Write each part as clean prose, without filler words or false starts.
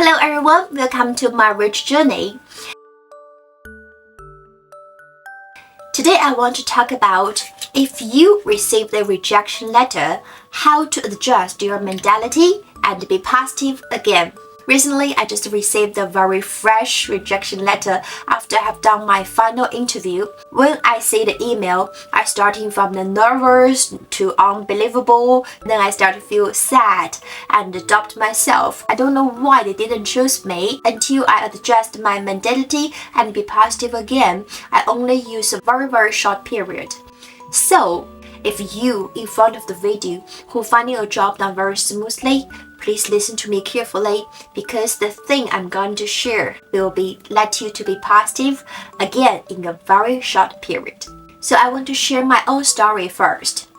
Hello everyone, welcome to my rich journey. Today I want to talk about if you receive the rejection letter, how to adjust your mentality and be positive again. Recently, I just received a very fresh rejection letter after I have done my final interview. When I see the email, I starting from the nervous to unbelievable. Then I start to feel sad and doubt myself. I don't know why they didn't choose me until I adjust my mentality and be positive again. I only use a very short period. So, if you in front of the video who finding a job not very smoothly, please listen to me carefully because the thing I'm going to share will let you to be positive again in a very short period. So I want to share my own story first.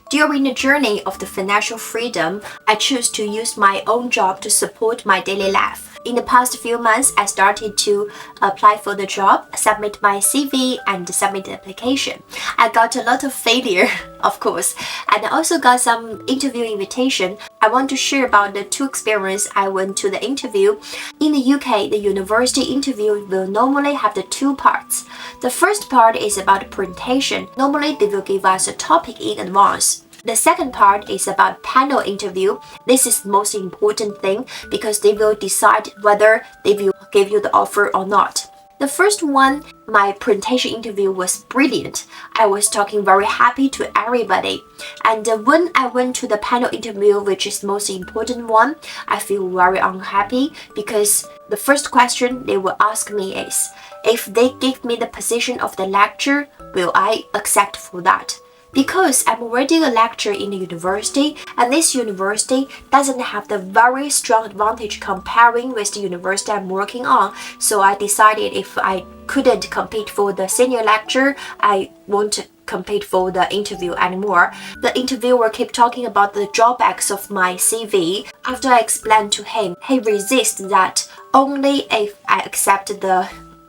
During the journey of the financial freedom, I choose to use my own job to support my daily life. In the past few months, I started to apply for the job, submit my CV, and submit the application. I got a lot of failure, of course, and I also got some interview invitation. I want to share about the two experiences I went to the interview. In the UK, the university interview will normally have the two parts. The first part is about presentation. Normally, they will give us a topic in advance. The second part is about panel interview. This is the most important thing because they will decide whether they will give you the offer or not. The first one, my presentation interview was brilliant. I was talking very happy to everybody. And when I went to the panel interview, which is the most important one, I feel very unhappy because the first question they will ask me is, if they give me the position of the lecturer, will I accept for that? Because I'm already a lecturer in the university, and this university doesn't have the very strong advantage comparing with the university I'm working on. So I decided if I couldn't compete for the senior lecturer, I won't compete for the interview anymore. The interviewer kept talking about the drawbacks of my CV. After I explained to him, he resisted that only if I accepted the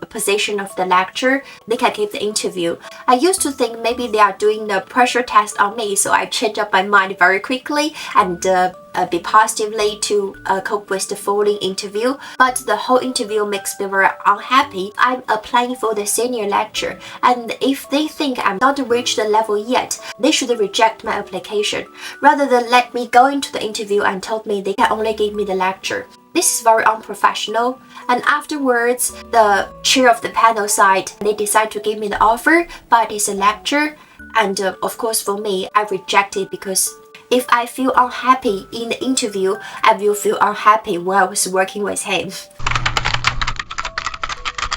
position of the lecturer, they can give the interview. I used to think maybe they are doing the pressure test on me, so I changed up my mind very quickly and be positively to cope with the following interview. But the whole interview makes me very unhappy. I'm applying for the senior lecturer, and if they think I'm not reached the level yet, they should reject my application rather than let me go into the interview and told me they can only give me the lecture. This is very unprofessional. And afterwards, the chair of the panel side, they decide to give me the offer, but it's a lecture. And of course, for me, I reject it because if I feel unhappy in the interview, I will feel unhappy when I was working with him.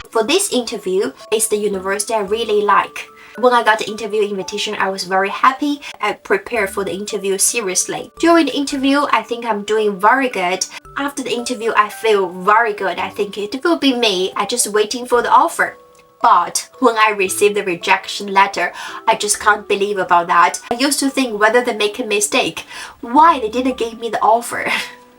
For this interview, it's the university I really like. When I got the interview invitation, I was very happy. I prepared for the interview seriously. During the interview, I think I'm doing very good. After the interview, I feel very good. I think it will be me. I'm just waiting for the offer. But when I received the rejection letter, I just can't believe about that. I used to think whether they make a mistake. Why they didn't give me the offer?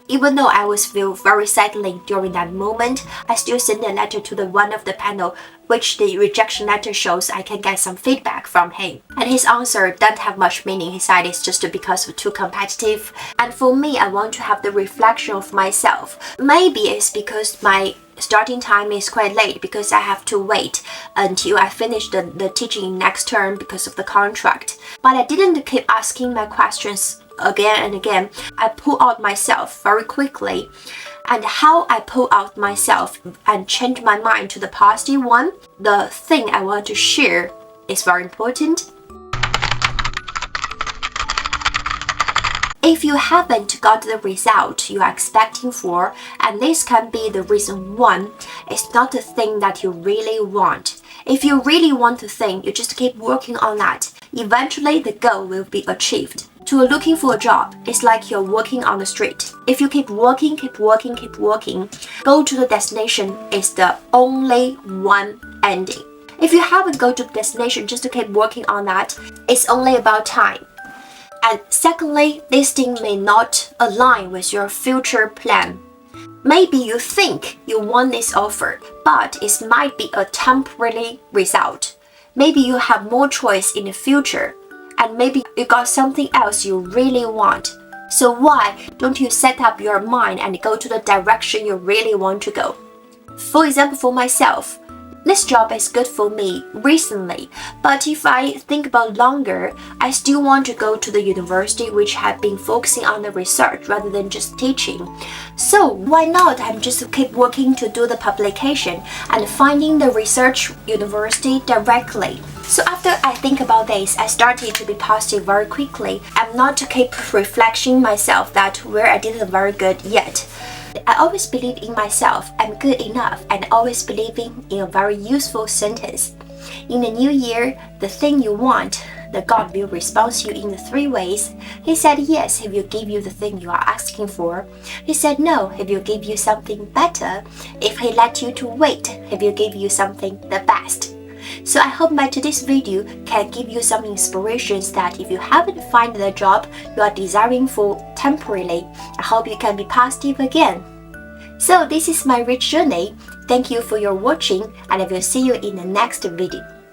Even though I was feel very sadly during that moment, I still sent a letter to the one of the panel, which the rejection letter shows I can get some feedback from him. And his answer don't have much meaning. He said it's just because of too competitive. And for me, I want to have the reflection of myself. Maybe it's because my starting time is quite late because I have to wait until I finish the teaching next term because of the contract. But I didn't keep asking my questions again and again. I pull out myself very quickly. And how I pull out myself and change my mind to the positive one, the thing I want to share is very important. If you haven't got the result you are expecting for, and this can be the reason one, it's not the thing that you really want. If you really want the thing, you just keep working on that. Eventually, the goal will be achieved. To looking for a job, it's like you're walking on the street. If you keep walking, go to the destination is the only one ending. If you haven't go to the destination just to keep working on that, it's only about time. And secondly, this thing may not align with your future plan. Maybe you think you want this offer, but it might be a temporary result. Maybe you have more choice in the future, and maybe you got something else you really want. So why don't you set up your mind and go to the direction you really want to go? For example, for myself, this job is good for me recently, but if I think about longer, I still want to go to the university which have been focusing on the research rather than just teaching. So why not I'm just keep working to do the publication and finding the research university directly. So after I think about this, I started to be positive very quickly and not to keep reflecting myself that where I didn't very good yet. I always believe in myself, I'm good enough, and always believing in a very useful sentence. In the new year, the thing you want, the God will respond to you in the 3 ways. He said yes if you give you the thing you are asking for. He said no if you give you something better. If he let you to wait, if you give you something the best. So I hope my today's video can give you some inspirations that if you haven't found the job you are desiring for temporarily, I hope you can be positive again. So this is my rich journey. Thank you for your watching and I will see you in the next video.